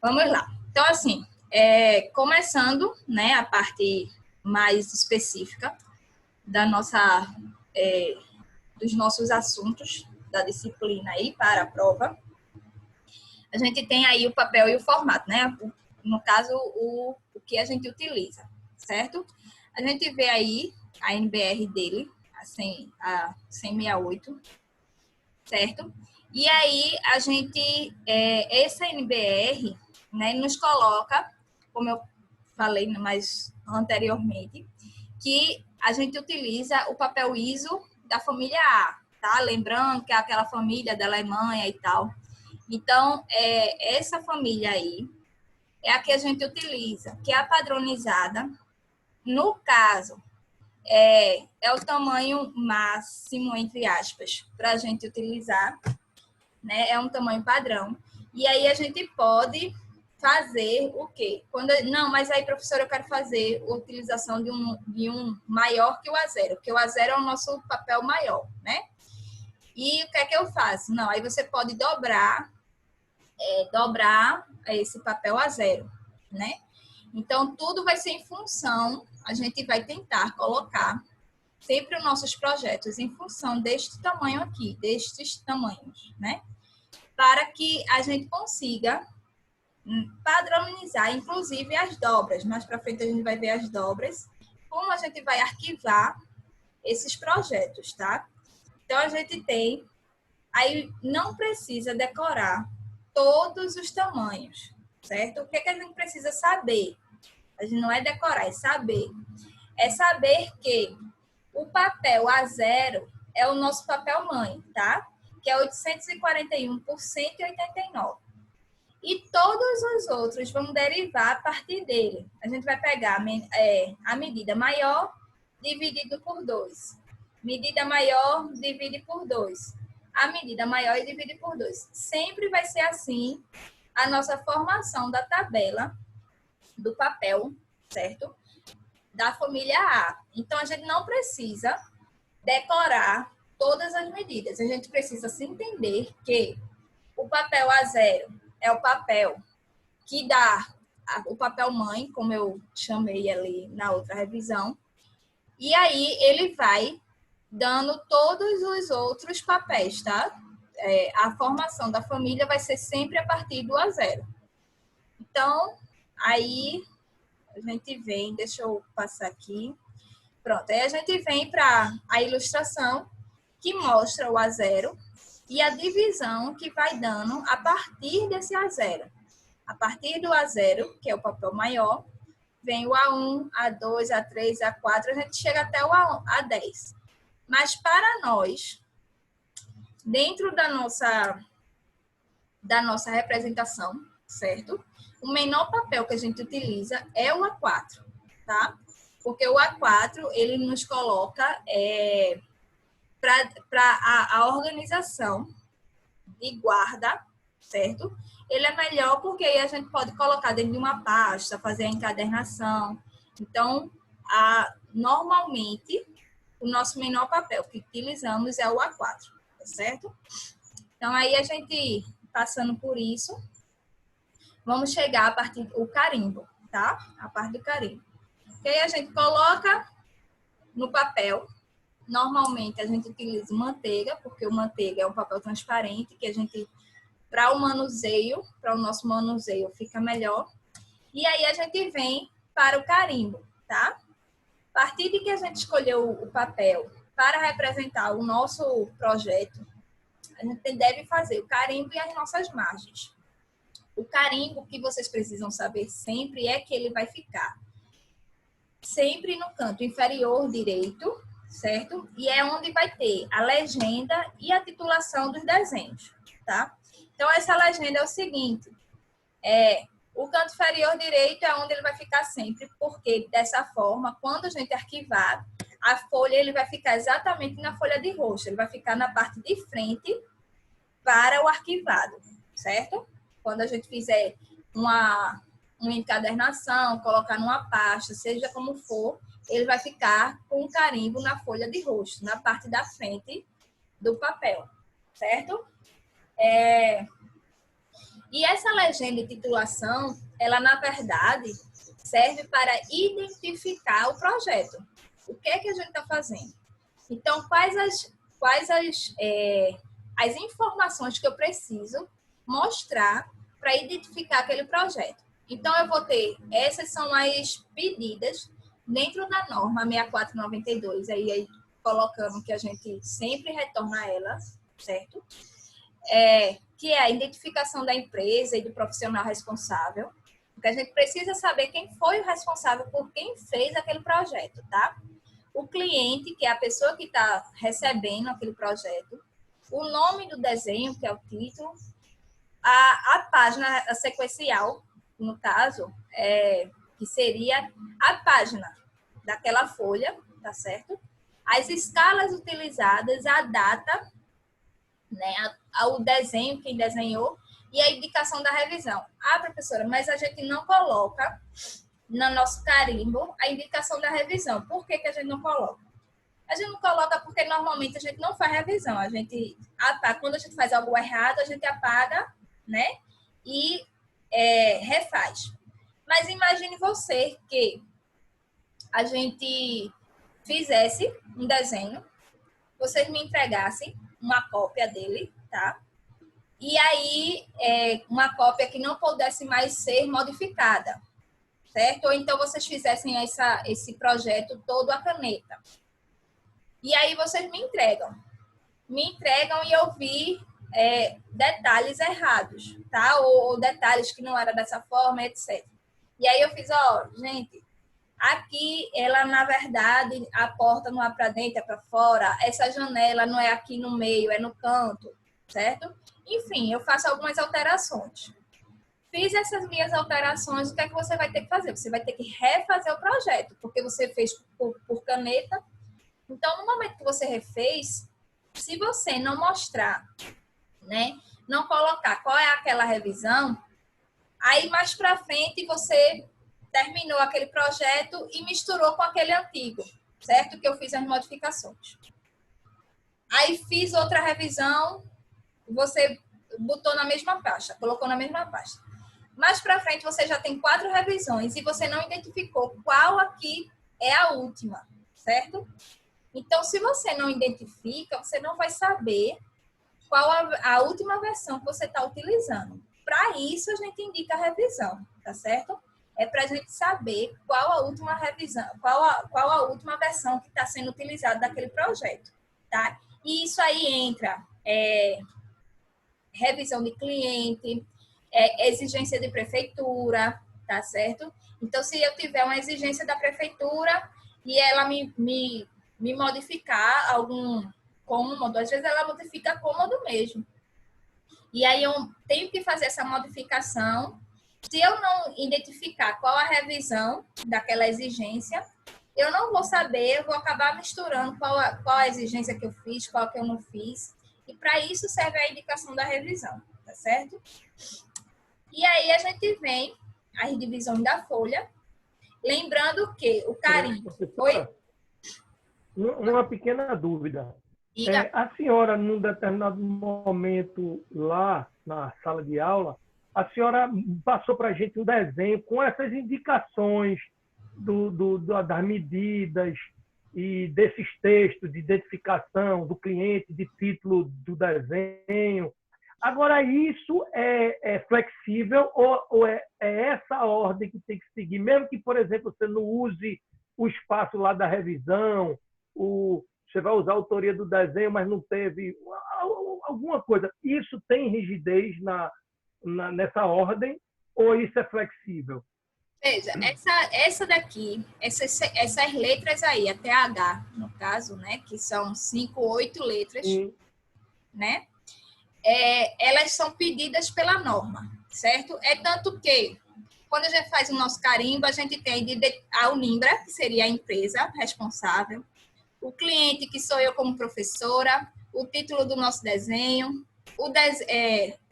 Vamos lá. Então, assim, começando, né, a parte mais específica da dos nossos assuntos da disciplina aí para a prova, a gente tem aí o papel e o formato, né? No caso, o que a gente utiliza, certo? A gente vê aí a NBR dele, a 10068, certo? E aí, a gente, essa NBR, né, nos coloca, como eu falei mais anteriormente, que a gente utiliza o papel ISO da família A, tá? Lembrando que é aquela família da Alemanha e tal. Então, essa família aí é a que a gente utiliza, que é a padronizada. No caso, é o tamanho máximo, entre aspas, para a gente utilizar, né? É um tamanho padrão. E aí a gente pode fazer o quê? Não, mas aí, professora, eu quero fazer a utilização de um maior que o A0, porque o A0 é o nosso papel maior, né? E o que é que eu faço? Não, aí você pode dobrar esse papel A0, né? Então, tudo vai ser em função, a gente vai tentar colocar sempre os nossos projetos em função deste tamanho aqui, destes tamanhos, né? Para que a gente consiga padronizar, inclusive, as dobras. Mais para frente a gente vai ver as dobras, como a gente vai arquivar esses projetos, tá? Então, a gente tem, aí não precisa decorar todos os tamanhos, certo? O que a gente precisa saber? A gente não é decorar, é saber. É saber que o papel A0 é o nosso papel mãe, tá? Que é 841 por 189. E todos os outros vão derivar a partir dele. A gente vai pegar a medida maior dividido por 2. Medida maior divide por 2. A medida maior e divide por 2. Sempre vai ser assim a nossa formação da tabela do papel, certo? Da família A. Então, a gente não precisa decorar todas as medidas. A gente precisa se entender que o papel A0 é o papel que dá o papel mãe, como eu chamei ali na outra revisão. E aí, ele vai dando todos os outros papéis, tá? A formação da família vai ser sempre a partir do A0. Então, aí a gente vem, deixa eu passar aqui. Pronto, aí a gente vem para a ilustração que mostra o A0 e a divisão que vai dando a partir desse A0. A partir do A0, que é o papel maior, vem o A1, A2, A3, A4, a gente chega até o A10. Mas para nós, dentro da nossa representação, certo? O menor papel que a gente utiliza é o A4, tá? Porque o A4, ele nos coloca para a organização de guarda, certo? Ele é melhor porque aí a gente pode colocar dentro de uma pasta, fazer a encadernação. Então, normalmente, o nosso menor papel que utilizamos é o A4, tá certo? Então, aí a gente, passando por isso, vamos chegar a partir do carimbo, tá? A parte do carimbo. E aí a gente coloca no papel. Normalmente a gente utiliza manteiga, porque o manteiga é um papel transparente que a gente, para o nosso manuseio fica melhor. E aí a gente vem para o carimbo, tá? A partir de que a gente escolheu o papel para representar o nosso projeto, a gente deve fazer o carimbo e as nossas margens. O carimbo que vocês precisam saber sempre é que ele vai ficar sempre no canto inferior direito, certo? E é onde vai ter a legenda e a titulação dos desenhos, tá? Então, essa legenda é o seguinte, o canto inferior direito é onde ele vai ficar sempre, porque dessa forma, quando a gente arquivar, a folha ele vai ficar exatamente na folha de roxo, ele vai ficar na parte de frente para o arquivado, certo? Quando a gente fizer uma encadernação, colocar numa pasta, seja como for, ele vai ficar com um carimbo na folha de rosto, na parte da frente do papel, certo? E essa legenda e titulação, ela, na verdade, serve para identificar o projeto. O que é que a gente está fazendo? Então, as informações que eu preciso mostrar para identificar aquele projeto. Então, eu vou ter, essas são as pedidas dentro da norma 6492, aí colocando que a gente sempre retorna a ela, certo? Que é a identificação da empresa e do profissional responsável, porque a gente precisa saber quem foi o responsável por quem fez aquele projeto, tá? O cliente, que é a pessoa que está recebendo aquele projeto, o nome do desenho, que é o título, a página sequencial, no caso, que seria a página daquela folha, tá certo? As escalas utilizadas, a data, né, o desenho, quem desenhou, e a indicação da revisão. Ah, professora, mas a gente não coloca no nosso carimbo a indicação da revisão. Por que a gente não coloca? A gente não coloca porque normalmente a gente não faz revisão. A gente apaga, quando a gente faz algo errado, a gente apaga, né? E refaz. Mas imagine você que a gente fizesse um desenho, vocês me entregassem uma cópia dele, tá? E aí, uma cópia que não pudesse mais ser modificada, certo? Ou então vocês fizessem esse projeto todo a caneta. E aí vocês me entregam e eu vi detalhes errados, tá? Ou detalhes que não era dessa forma, etc. E aí eu fiz, gente, aqui ela, na verdade, a porta não é para dentro, é para fora. Essa janela não é aqui no meio, é no canto, certo? Enfim, eu faço algumas alterações. Fiz essas minhas alterações, o que é que você vai ter que fazer? Você vai ter que refazer o projeto, porque você fez por caneta. Então, no momento que você refez, se você não mostrar, né, não colocar qual é aquela revisão, aí mais para frente você terminou aquele projeto e misturou com aquele antigo, certo? Que eu fiz as modificações. Aí fiz outra revisão, você botou na mesma pasta, colocou na mesma pasta. Mais para frente você já tem 4 revisões e você não identificou qual aqui é a última, certo? Então, se você não identifica, você não vai saber qual a última versão que você está utilizando. Para isso, a gente indica a revisão, tá certo? É para a gente saber qual a última revisão, qual a última versão que está sendo utilizada daquele projeto, tá? E isso aí entra revisão de cliente, exigência de prefeitura, tá certo? Então, se eu tiver uma exigência da prefeitura e ela me modificar algum cômodo, às vezes ela modifica cômodo mesmo. E aí eu tenho que fazer essa modificação. Se eu não identificar qual a revisão daquela exigência, eu não vou saber, eu vou acabar misturando qual a exigência que eu fiz, qual que eu não fiz. E para isso serve a indicação da revisão, tá certo? E aí a gente vem as divisões da folha, lembrando que o carimbo foi... Uma pequena dúvida. A senhora, num determinado momento lá na sala de aula, a senhora passou para a gente um desenho com essas indicações das medidas e desses textos de identificação do cliente, de título do desenho. Agora, isso é flexível ou é essa ordem que tem que seguir? Mesmo que, por exemplo, você não use o espaço lá da revisão, você vai usar a autoria do desenho, mas não teve alguma coisa. Isso tem rigidez nessa ordem ou isso é flexível? Veja, essa daqui, essas letras aí, até H, no caso, né, que são 5, 8 letras, né, elas são pedidas pela norma, certo? É tanto que, quando a gente faz o nosso carimbo, a gente tem a Unimbra, que seria a empresa responsável, o cliente, que sou eu como professora, o título do nosso desenho,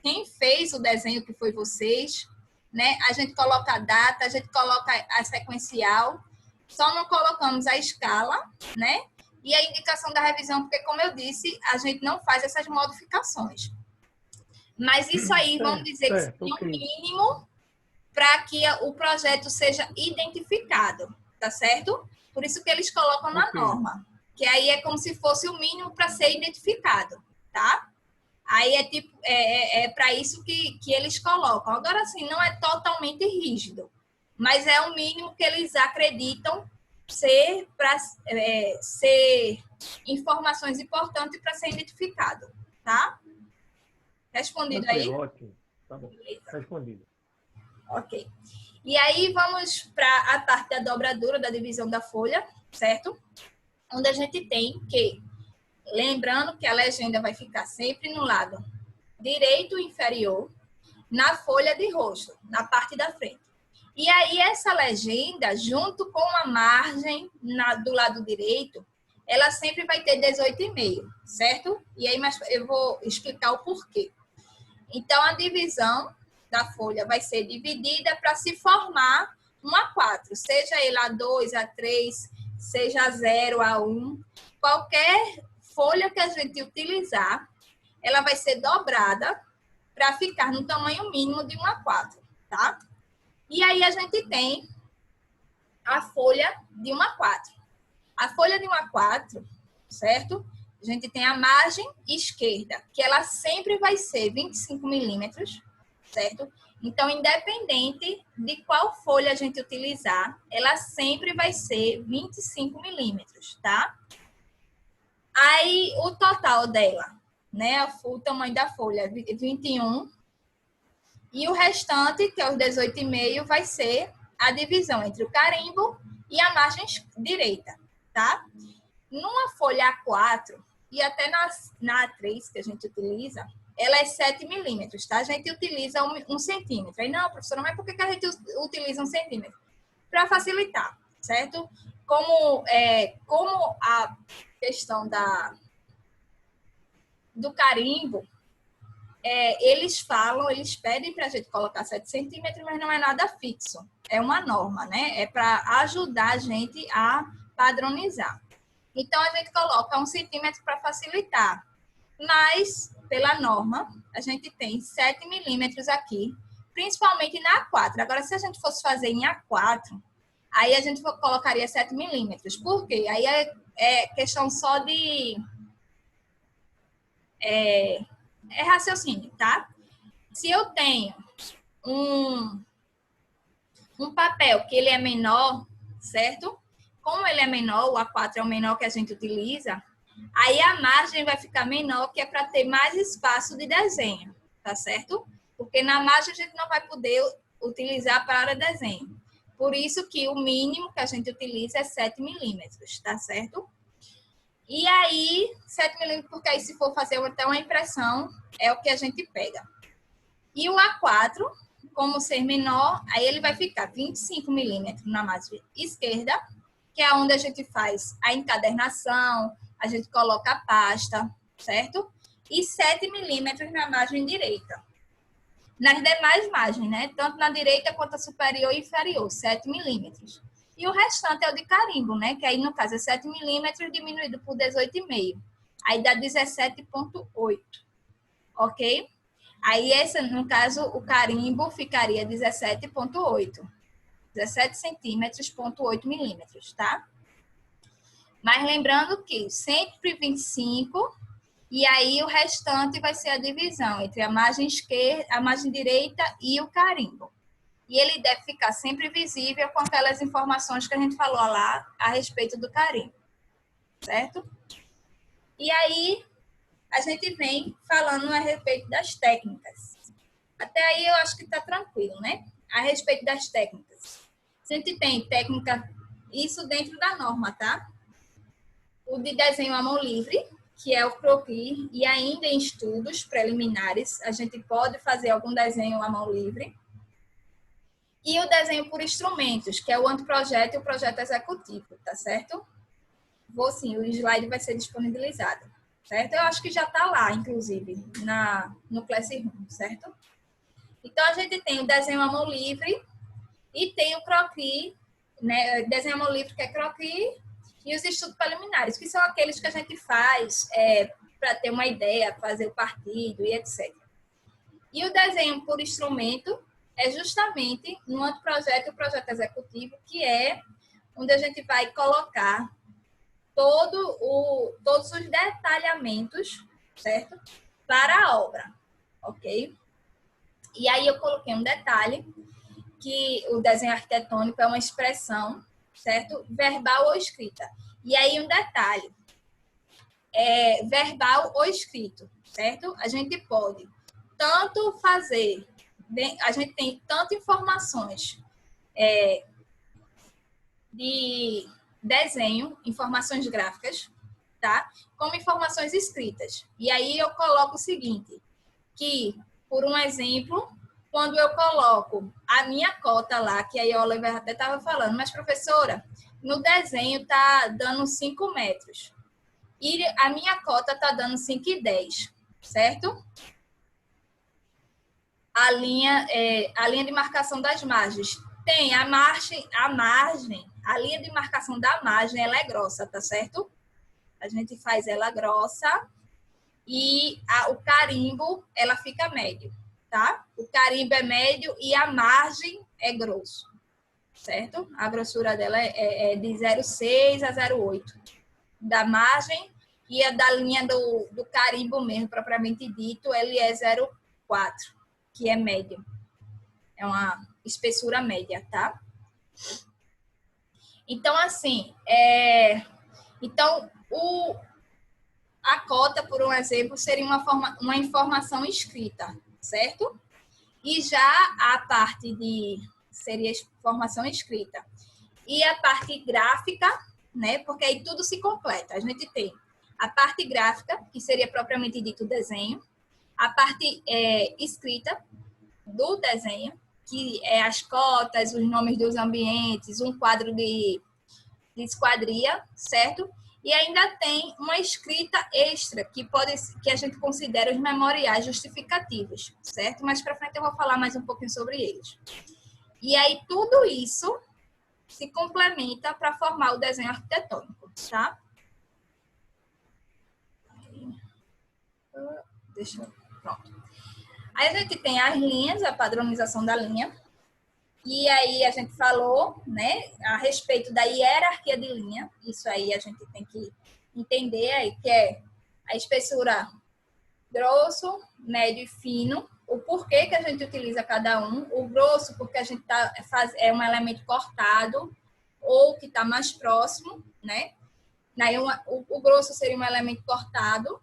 quem fez o desenho, que foi vocês, né? A gente coloca a data, a gente coloca a sequencial, só não colocamos a escala, né? E a indicação da revisão, porque, como eu disse, a gente não faz essas modificações. Mas isso aí, vamos dizer que Certo, seria um ok. mínimo para que o projeto seja identificado, tá certo? Por isso que eles colocam na Ok. norma, que aí é como se fosse o mínimo para ser identificado, tá? Aí é tipo, para isso que eles colocam. Agora, assim, não é totalmente rígido, mas é o mínimo que eles acreditam ser para ser informações importantes para ser identificado, tá? Respondido Tranquilo, aí? ótimo. Tá bom. Respondido. Ok. E aí vamos para a parte da dobradura, da divisão da folha, certo? Onde a gente tem que, lembrando que a legenda vai ficar sempre no lado direito inferior, na folha de rosto, na parte da frente. E aí essa legenda, junto com a margem do lado direito, ela sempre vai ter 18,5, certo? E aí mas eu vou explicar o porquê. Então, a divisão da folha vai ser dividida para se formar um A4, seja ele A2, A3, seja A0, A1. Qualquer folha que a gente utilizar, ela vai ser dobrada para ficar no tamanho mínimo de um A4, tá? E aí a gente tem a folha de um A4. A folha de um A4, certo? A gente tem a margem esquerda, que ela sempre vai ser 25 milímetros, certo? Então, independente de qual folha a gente utilizar, ela sempre vai ser 25 milímetros, tá? Aí, o total dela, né? O tamanho da folha é 21. E o restante, que é os 18,5, vai ser a divisão entre o carimbo e a margem direita, tá? Numa folha A4 e até na A3 que a gente utiliza, ela é 7 milímetros, tá? A gente utiliza 1 centímetro. Aí, não, professora, mas por que a gente utiliza 1 centímetro? Para facilitar, certo? Como a questão do carimbo, eles pedem para a gente colocar 7 centímetros, mas não é nada fixo. É uma norma, né? É para ajudar a gente a padronizar. Então, a gente coloca 1 centímetro para facilitar. Mas, pela norma, a gente tem 7 milímetros aqui, principalmente na A4. Agora, se a gente fosse fazer em A4, aí a gente colocaria 7 milímetros. Por quê? Aí é questão só de raciocínio, tá? Se eu tenho um papel que ele é menor, certo? Como ele é menor, o A4 é o menor que a gente utiliza, aí a margem vai ficar menor, que é para ter mais espaço de desenho, tá certo? Porque na margem a gente não vai poder utilizar para desenho. Por isso que o mínimo que a gente utiliza é 7 milímetros, tá certo? E aí, 7 milímetros, porque aí se for fazer até uma impressão, é o que a gente pega. E o A4, como ser menor, aí ele vai ficar 25 milímetros na margem esquerda, que é onde a gente faz a encadernação, a gente coloca a pasta, certo? E 7 milímetros na margem direita. Nas demais margens, né? Tanto na direita quanto a superior e inferior, 7 milímetros. E o restante é o de carimbo, né? Que aí, no caso, é 7 milímetros diminuído por 18,5. Aí dá 17,8. Ok? Aí, esse, no caso, o carimbo ficaria 17,8. 17 centímetros, 0,8 milímetros, tá? Mas lembrando que sempre 25, e aí o restante vai ser a divisão entre a margem esquerda, a margem direita e o carimbo. E ele deve ficar sempre visível com aquelas informações que a gente falou lá a respeito do carimbo, certo? E aí a gente vem falando a respeito das técnicas. Até aí eu acho que está tranquilo, né? A respeito das técnicas. A gente tem técnica, isso dentro da norma, tá? O de desenho à mão livre, que é o croquis, e ainda em estudos preliminares, a gente pode fazer algum desenho à mão livre. E o desenho por instrumentos, que é o anteprojeto e o projeto executivo, tá certo? Vou sim, o slide vai ser disponibilizado, certo? Eu acho que já está lá, inclusive, no Classroom, certo? Então, a gente tem o desenho à mão livre e tem o croquis, né? Desenho à mão livre, que é croquis, e os estudos preliminares, que são aqueles que a gente faz para ter uma ideia, fazer o partido e etc. E o desenho por instrumento é justamente no anteprojeto e o projeto executivo, que é onde a gente vai colocar todos os detalhamentos, certo? Para a obra, ok? E aí eu coloquei um detalhe, que o desenho arquitetônico é uma expressão, certo? Verbal ou escrita. E aí um detalhe, verbal ou escrito, certo? A gente pode tanto fazer, a gente tem tanto informações de desenho, informações gráficas, tá? Como informações escritas. E aí eu coloco o seguinte, que, por um exemplo, quando eu coloco a minha cota lá, que aí a Oliver até estava falando, mas professora, no desenho tá dando 5 metros. E a minha cota tá dando 5,10, certo? A linha de marcação das margens. Tem a margem, a linha de marcação da margem, ela é grossa, tá certo? A gente faz ela grossa e o carimbo, ela fica médio, tá? O carimbo é médio e a margem é grosso, certo? A grossura dela é de 0,6 a 0,8 da margem e a da linha do carimbo mesmo, propriamente dito, ele é 0,4, que é médio. É uma espessura média, tá? Então, assim, a cota, por um exemplo, seria uma informação escrita, certo? E já a parte seria informação escrita. E a parte gráfica, né? Porque aí tudo se completa. A gente tem a parte gráfica, que seria propriamente dito o desenho, a parte escrita do desenho, que é as cotas, os nomes dos ambientes, um quadro de esquadria, certo? E ainda tem uma escrita extra, que a gente considera os memoriais justificativos, certo? Mais para frente eu vou falar mais um pouquinho sobre eles. E aí tudo isso se complementa para formar o desenho arquitetônico, tá? Pronto. Aí a gente tem as linhas, a padronização da linha. E aí a gente falou, né, a respeito da hierarquia de linha. Isso aí a gente tem que entender aí, que é a espessura grosso, médio e fino. O porquê que a gente utiliza cada um. O grosso, porque a gente é um elemento cortado ou que está mais próximo, né? Daí o grosso seria um elemento cortado,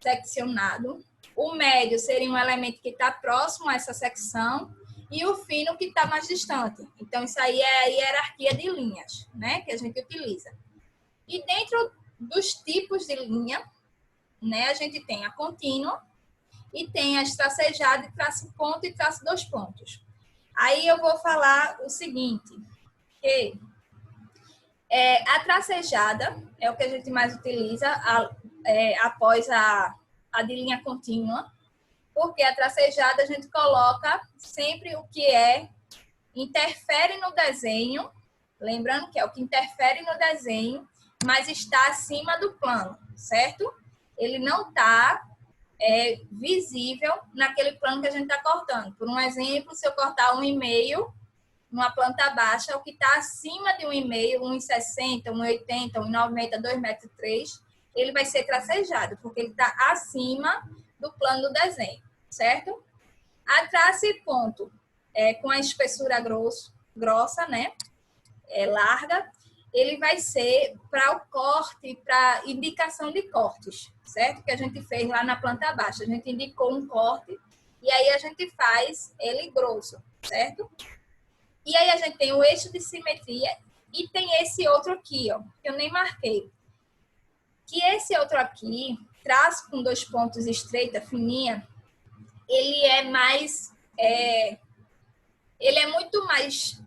seccionado. O médio seria um elemento que está próximo a essa secção e o fino que está mais distante. Então, isso aí é a hierarquia de linhas, né, que a gente utiliza. E dentro dos tipos de linha, né, a gente tem a contínua e tem as tracejadas, traço ponto e traço 2 pontos. Aí eu vou falar o seguinte, que a tracejada é o que a gente mais utiliza após a de linha contínua, porque a tracejada a gente coloca sempre o que interfere no desenho, lembrando que é o que interfere no desenho, mas está acima do plano, certo? Ele não está visível naquele plano que a gente está cortando. Por um exemplo, se eu cortar 1,5 numa planta baixa, o que está acima de 1,5, 1,60, 1,80, 1,90, 2,3 metros, ele vai ser tracejado, porque ele está acima do plano do desenho, certo? A trace ponto, com a espessura grossa, né? Larga, ele vai ser para o corte, para indicação de cortes, certo? Que a gente fez lá na planta baixa. A gente indicou um corte e aí a gente faz ele grosso, certo? E aí a gente tem o eixo de simetria e tem esse outro aqui, ó, que eu nem marquei. Que esse outro aqui, traço com 2 pontos estreita, fininha, ele é mais... ele é muito mais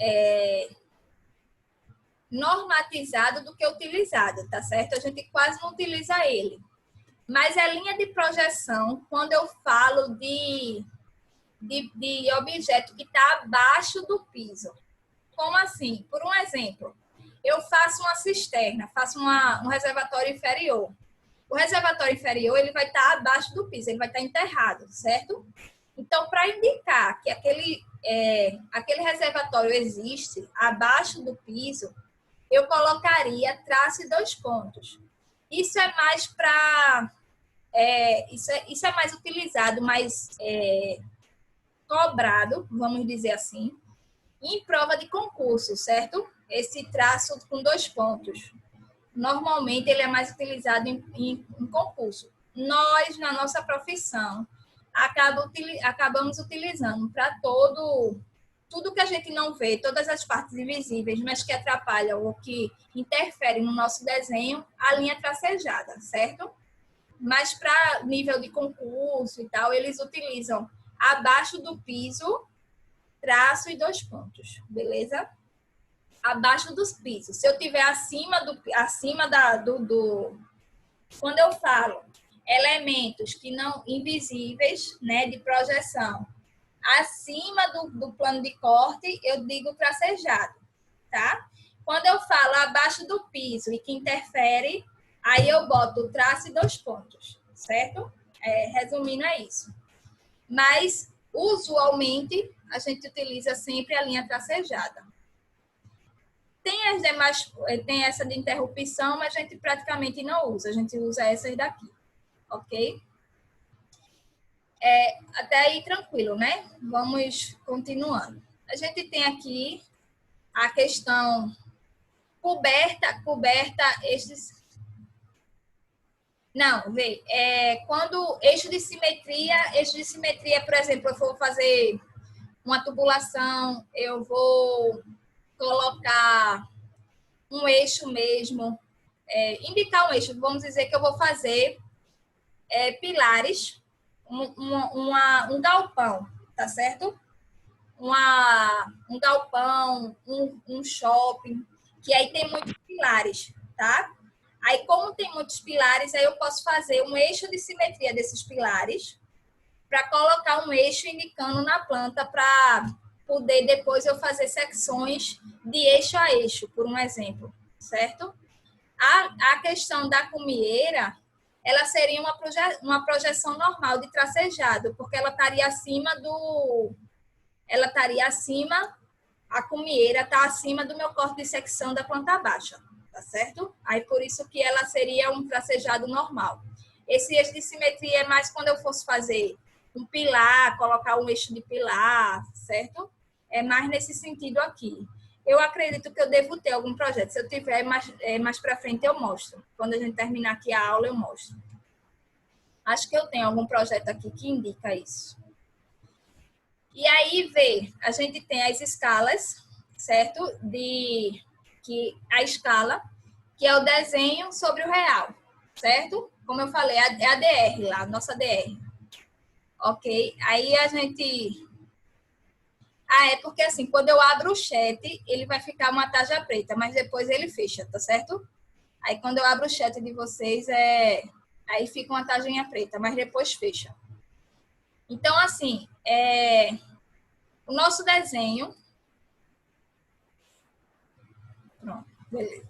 normatizado do que utilizado, tá certo? A gente quase não utiliza ele. Mas a linha de projeção, quando eu falo de objeto que está abaixo do piso. Como assim? Por um exemplo, eu faço uma cisterna, faço um reservatório inferior. O reservatório inferior ele vai estar abaixo do piso, ele vai estar enterrado, certo? Então, para indicar que aquele reservatório existe abaixo do piso, eu colocaria traço e 2 pontos. Isso é mais para... isso é mais utilizado, mais cobrado, vamos dizer assim, em prova de concurso, certo? Esse traço com 2 pontos. Normalmente, ele é mais utilizado em concurso. Nós, na nossa profissão, acabamos utilizando para tudo que a gente não vê, todas as partes invisíveis, mas que atrapalham ou que interferem no nosso desenho, a linha tracejada, certo? Mas para nível de concurso e tal, eles utilizam abaixo do piso, traço e 2 pontos, beleza? Abaixo dos pisos. Se eu tiver quando eu falo elementos que não invisíveis, né, de projeção, acima do plano de corte, eu digo tracejado, tá? Quando eu falo abaixo do piso e que interfere, aí eu boto traço e 2 pontos, certo? Resumindo, é isso. Mas, usualmente, a gente utiliza sempre a linha tracejada. Tem essa de interrupção, mas a gente praticamente não usa. A gente usa essas daqui, ok? Até aí tranquilo, né? Vamos continuando. A gente tem aqui a questão coberta, não, vê, quando eixo de simetria, por exemplo, eu vou fazer uma tubulação, eu vou colocar um eixo mesmo, indicar um eixo, vamos dizer que eu vou fazer pilares, um galpão, tá certo? Um galpão, um shopping, que aí tem muitos pilares, tá? Aí, como tem muitos pilares, aí eu posso fazer um eixo de simetria desses pilares para colocar um eixo indicando na planta para poder depois eu fazer secções de eixo a eixo, por um exemplo, certo? A questão da cumieira, ela seria uma projeção normal de tracejado, porque ela estaria acima a cumieira está acima do meu corte de secção da planta baixa, tá certo? Aí, por isso que ela seria um tracejado normal. Esse eixo de simetria é mais quando eu fosse fazer um pilar, colocar um eixo de pilar, certo? É mais nesse sentido aqui. Eu acredito que eu devo ter algum projeto. Se eu tiver, mais para frente eu mostro. Quando a gente terminar aqui a aula, eu mostro. Acho que eu tenho algum projeto aqui que indica isso. E aí, a gente tem as escalas, certo? A escala, que é o desenho sobre o real, certo? Como eu falei, é a DR lá, a nossa DR. Ok? Aí a gente... é porque assim, quando eu abro o chat, ele vai ficar uma tarja preta, mas depois ele fecha, tá certo? Aí quando eu abro o chat de vocês, aí fica uma tarjinha preta, mas depois fecha. Então, assim, o nosso desenho... Pronto, beleza.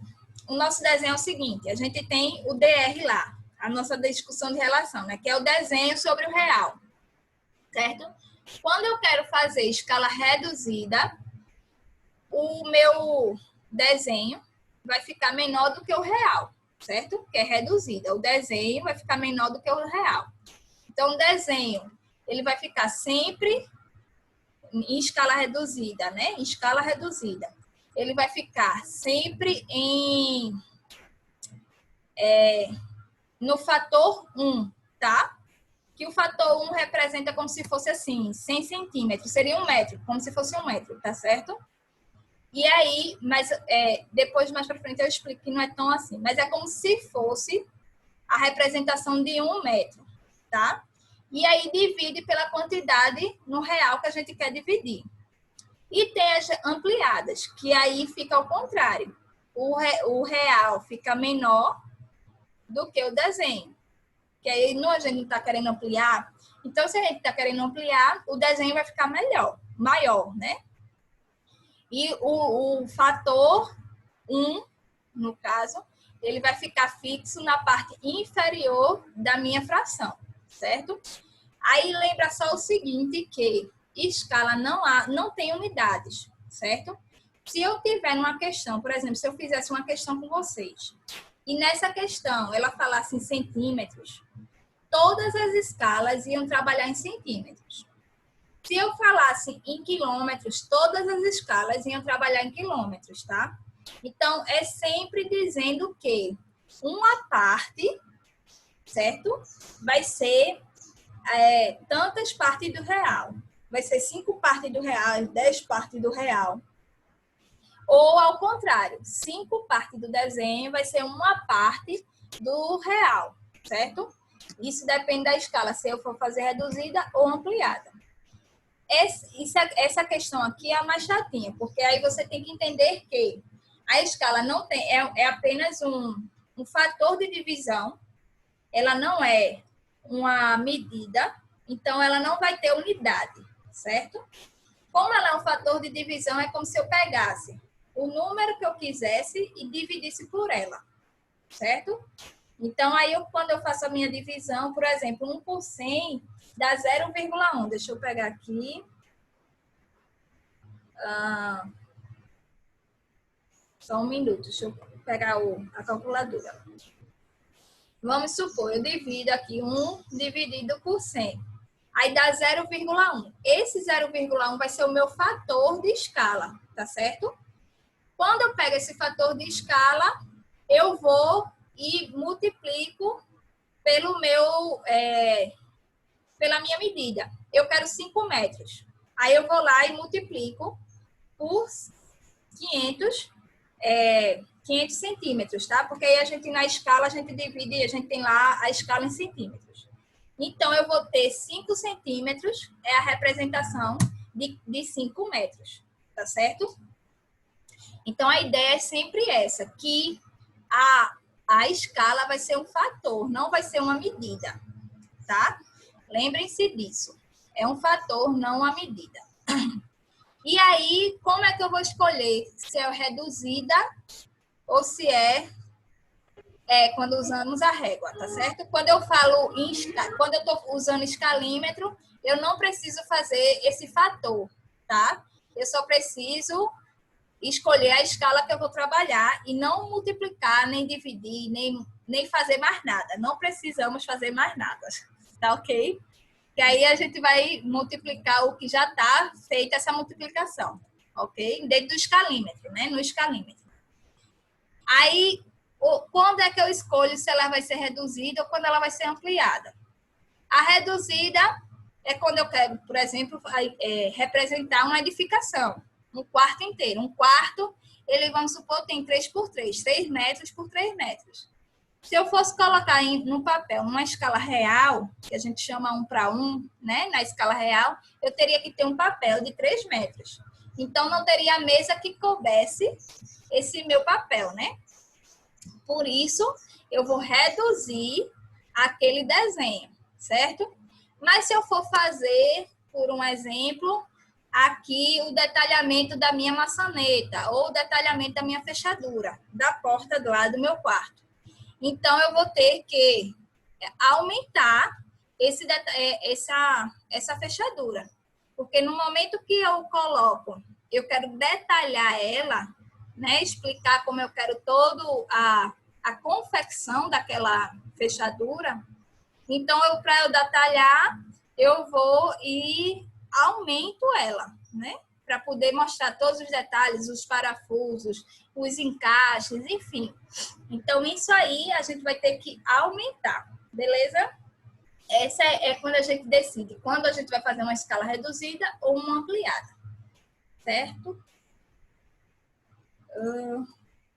O nosso desenho é o seguinte, a gente tem o DR lá, a nossa discussão de relação, né? Que é o desenho sobre o real, certo? Quando eu quero fazer escala reduzida, o meu desenho vai ficar menor do que o real, certo? Que é reduzida. O desenho vai ficar menor do que o real. Então, o desenho, ele vai ficar sempre em escala reduzida, né? Em escala reduzida. Ele vai ficar sempre no fator 1, tá? Que o fator 1 representa como se fosse assim, 100 centímetros. Seria 1 metro, como se fosse 1 metro, tá certo? E aí, mas depois, mais para frente, eu explico que não é tão assim. Mas é como se fosse a representação de 1 metro, tá? E aí, divide pela quantidade no real que a gente quer dividir. E tem as ampliadas, que aí fica ao contrário. O real fica menor do que o desenho. Que aí a gente não está querendo ampliar. Então, se a gente está querendo ampliar, o desenho vai ficar maior, né? E o fator 1, no caso, ele vai ficar fixo na parte inferior da minha fração, certo? Aí lembra só o seguinte, que escala não tem unidades, certo? Se eu tiver numa questão, por exemplo, se eu fizesse uma questão com vocês, e nessa questão ela falasse em centímetros, todas as escalas iam trabalhar em centímetros. Se eu falasse em quilômetros, todas as escalas iam trabalhar em quilômetros, tá? Então, é sempre dizendo que uma parte, certo? Vai ser tantas partes do real. Vai ser 5 partes do real, 10 partes do real. Ou, ao contrário, 5 partes do desenho vai ser uma parte do real, certo? Isso depende da escala, se eu for fazer reduzida ou ampliada. Essa questão aqui é a mais chatinha, porque aí você tem que entender que a escala não tem, é apenas um fator de divisão, ela não é uma medida, então ela não vai ter unidade, certo? Como ela é um fator de divisão, é como se eu pegasse o número que eu quisesse e dividisse por ela, certo? Então, aí, quando eu faço a minha divisão, por exemplo, 1 por 100 dá 0,1. Deixa eu pegar aqui. Só um minuto, deixa eu pegar a calculadora. Vamos supor, eu divido aqui 1 dividido por 100. Aí dá 0,1. Esse 0,1 vai ser o meu fator de escala, tá certo? Quando eu pego esse fator de escala, eu vou e multiplico pela minha medida. Eu quero 5 metros. Aí eu vou lá e multiplico por 500 centímetros, tá? Porque aí a gente, na escala, a gente divide, a gente tem lá a escala em centímetros. Então, eu vou ter 5 centímetros, é a representação de 5 metros, tá certo? Então, a ideia é sempre essa, que a escala vai ser um fator, não vai ser uma medida, tá? Lembrem-se disso. É um fator, não uma medida. E aí, como é que eu vou escolher se é reduzida ou se é quando usamos a régua, tá certo? Quando eu estou usando escalímetro, eu não preciso fazer esse fator, tá? Eu só preciso escolher a escala que eu vou trabalhar e não multiplicar, nem dividir, nem fazer mais nada. Não precisamos fazer mais nada, tá ok? Que aí a gente vai multiplicar o que já está feita essa multiplicação, ok? Dentro do escalímetro, né? No escalímetro. Aí, quando é que eu escolho se ela vai ser reduzida ou quando ela vai ser ampliada? A reduzida é quando eu quero, por exemplo, representar uma edificação, um quarto inteiro. Um quarto, ele, vamos supor, tem 3 por 3, 3 metros por 3 metros. Se eu fosse colocar no papel, numa escala real, que a gente chama 1 para 1, né? Na escala real, eu teria que ter um papel de 3 metros. Então, não teria a mesa que coubesse esse meu papel, né? Por isso, eu vou reduzir aquele desenho, certo? Mas se eu for fazer, por um exemplo, aqui o detalhamento da minha maçaneta ou o detalhamento da minha fechadura, da porta do lado do meu quarto. Então, eu vou ter que aumentar essa fechadura. Porque no momento que eu coloco, eu quero detalhar ela, né, explicar como eu quero toda a confecção daquela fechadura. Então, para eu detalhar, eu vou e aumento ela, né? Para poder mostrar todos os detalhes, os parafusos, os encaixes, enfim. Então, isso aí a gente vai ter que aumentar, beleza? Essa é quando a gente decide, quando a gente vai fazer uma escala reduzida ou uma ampliada, certo?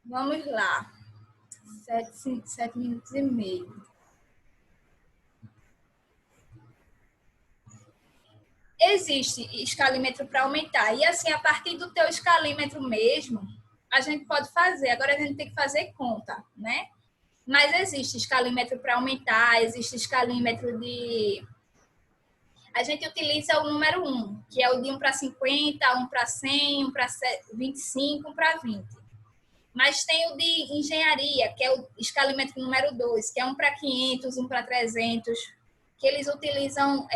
Vamos lá. 7 minutos e meio. Existe escalímetro para aumentar. E assim, a partir do teu escalímetro mesmo, a gente pode fazer. Agora a gente tem que fazer conta, né? Mas existe escalímetro para aumentar, existe escalímetro de... A gente utiliza o número 1, que é o de 1 para 50, 1 para 100, 1 para 25, 1 para 20. Mas tem o de engenharia, que é o escalímetro número 2, que é 1 para 500, 1 para 300, que eles utilizam,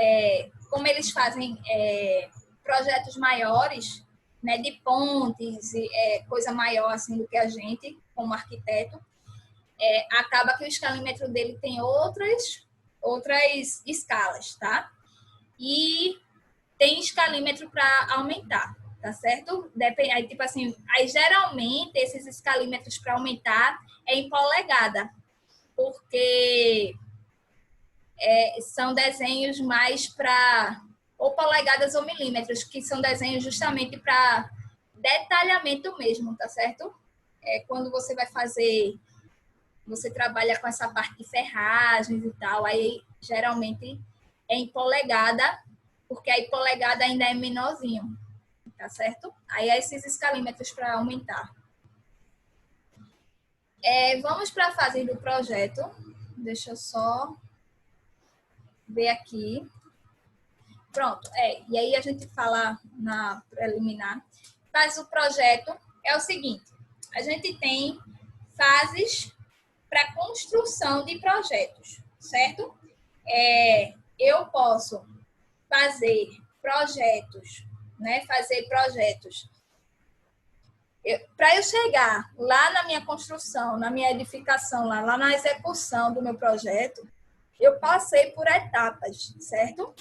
como eles fazem projetos maiores, né, de pontes, coisa maior assim do que a gente, como arquiteto, acaba que o escalímetro dele tem outras escalas, tá? E tem escalímetro para aumentar, tá certo? Aí, tipo assim, geralmente esses escalímetros para aumentar é em polegada, porque são desenhos mais para ou polegadas ou milímetros, que são desenhos justamente para detalhamento mesmo, tá certo? Quando você vai fazer, você trabalha com essa parte de ferragens e tal, aí geralmente é em polegada, porque aí polegada ainda é menorzinho, tá certo? Aí é esses escalímetros para aumentar. Vamos para a fase do projeto. Deixa eu só ver aqui. Pronto, e aí a gente fala na preliminar. Mas o projeto é o seguinte, a gente tem fases para construção de projetos, certo? Eu posso fazer projetos, né? Para eu chegar lá na minha construção, na minha edificação, lá na execução do meu projeto, eu passei por etapas, certo?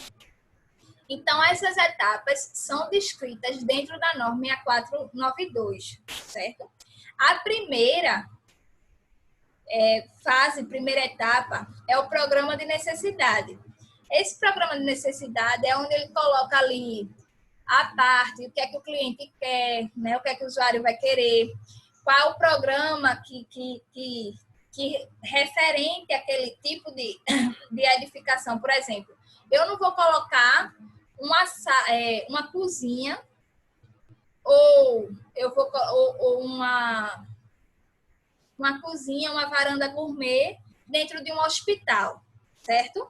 Então, essas etapas são descritas dentro da norma 6492, certo? A primeira primeira etapa, é o programa de necessidade. Esse programa de necessidade é onde ele coloca ali a parte, o que é que o cliente quer, né? O que é que o usuário vai querer, qual o programa que referente àquele tipo de edificação. Por exemplo, eu não vou colocar uma cozinha ou uma cozinha, uma varanda gourmet dentro de um hospital, certo?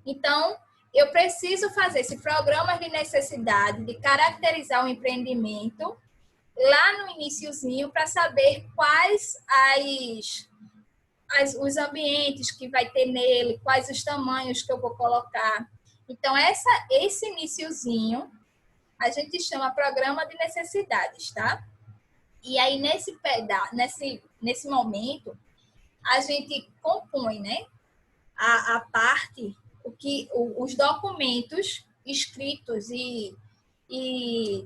Então, eu preciso fazer esse programa de necessidade, de caracterizar o empreendimento lá no iniciozinho para saber quais os ambientes que vai ter nele, quais os tamanhos que eu vou colocar. Então, esse iniciozinho a gente chama programa de necessidades, tá? E aí, nesse momento, a gente compõe, né, a parte, os documentos escritos e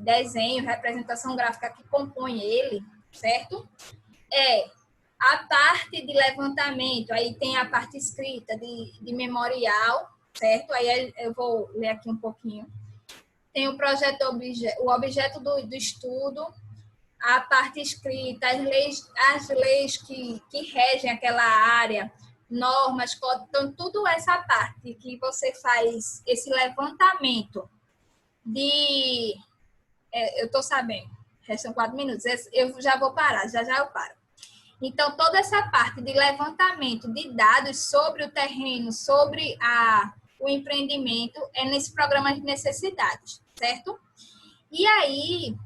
desenho, representação gráfica que compõe ele, certo? A parte de levantamento, aí tem a parte escrita de memorial, certo? Aí eu vou ler aqui um pouquinho. Tem o projeto, o objeto do estudo, a parte escrita, as leis que regem aquela área, normas, então tudo essa parte que você faz, esse levantamento eu estou sabendo, restam 4 minutos, eu já vou parar, já eu paro. Então, toda essa parte de levantamento de dados sobre o terreno, sobre o empreendimento, é nesse programa de necessidades, certo? E aí,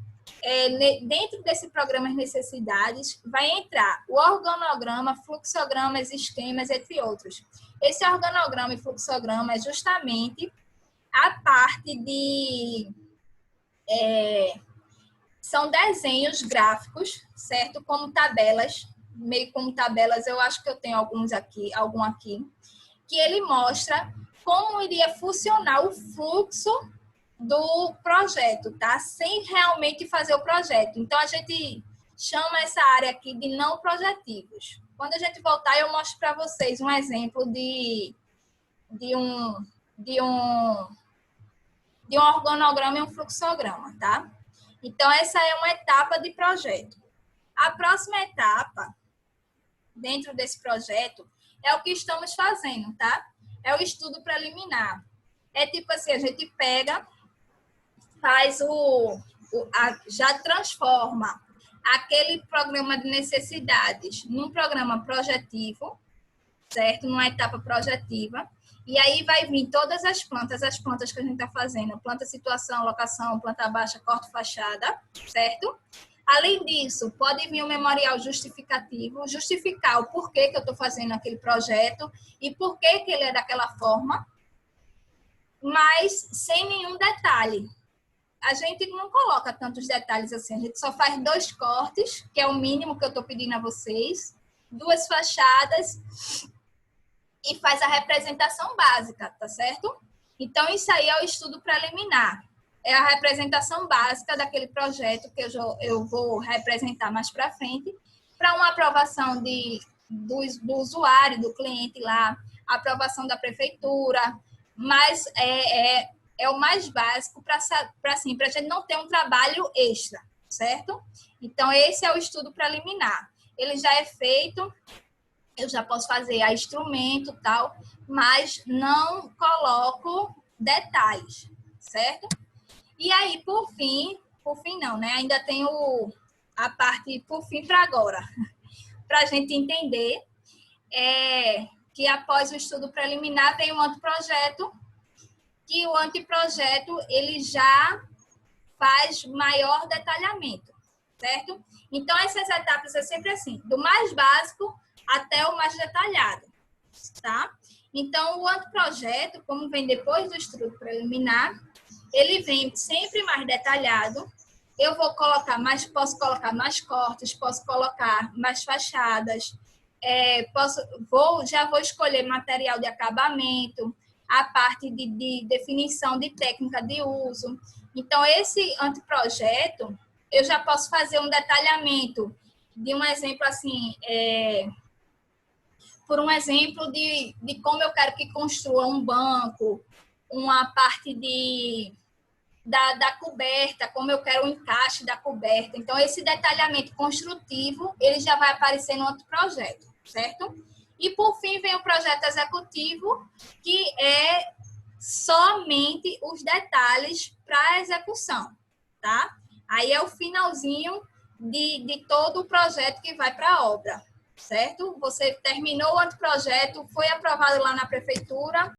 dentro desse programa de necessidades, vai entrar o organograma, fluxogramas, esquemas, entre outros. Esse organograma e fluxograma é justamente a parte são desenhos gráficos, certo? Como tabelas, meio como tabelas, eu acho que eu tenho algum aqui, que ele mostra como iria funcionar o fluxo do projeto, tá? Sem realmente fazer o projeto. Então, a gente chama essa área aqui de não projetivos. Quando a gente voltar, eu mostro para vocês um exemplo de um organograma e um fluxograma, tá? Então, essa é uma etapa de projeto. A próxima etapa, dentro desse projeto, é o que estamos fazendo, tá? É o estudo preliminar. É tipo assim, a gente pega, faz já transforma aquele programa de necessidades num programa projetivo, certo? Numa etapa projetiva. E aí vai vir todas as plantas que a gente está fazendo. Planta, situação, locação, planta baixa, corte, fachada, certo? Além disso, pode vir um memorial justificativo, justificar o porquê que eu estou fazendo aquele projeto e por que ele é daquela forma, mas sem nenhum detalhe. A gente não coloca tantos detalhes assim, a gente só faz 2 cortes, que é o mínimo que eu estou pedindo a vocês, 2 fachadas e faz a representação básica, tá certo? Então, isso aí é o estudo preliminar. É a representação básica daquele projeto que eu vou representar mais para frente, para uma aprovação do usuário, do cliente lá, aprovação da prefeitura, mas é o mais básico para assim, a gente não ter um trabalho extra, certo? Então, esse é o estudo preliminar. Ele já é feito, eu já posso fazer a instrumento e tal, mas não coloco detalhes, certo? E aí, por fim não, né? Ainda tem a parte por fim para agora, para a gente entender que após o estudo preliminar vem o anteprojeto, que o anteprojeto ele já faz maior detalhamento, certo? Então, essas etapas é sempre assim, do mais básico até o mais detalhado, tá? Então, o anteprojeto, como vem depois do estudo preliminar, ele vem sempre mais detalhado. Eu vou colocar posso colocar mais cortes, posso colocar mais fachadas, já vou escolher material de acabamento, a parte de definição de técnica de uso. Então, esse anteprojeto, eu já posso fazer um detalhamento de um exemplo assim, por um exemplo de como eu quero que construa um banco, uma parte da coberta, como eu quero o encaixe da coberta. Então, esse detalhamento construtivo, ele já vai aparecer no outro projeto, certo? E, por fim, vem o projeto executivo, que é somente os detalhes para a execução, tá? Aí é o finalzinho de todo o projeto que vai para a obra, certo? Você terminou o anteprojeto, foi aprovado lá na prefeitura,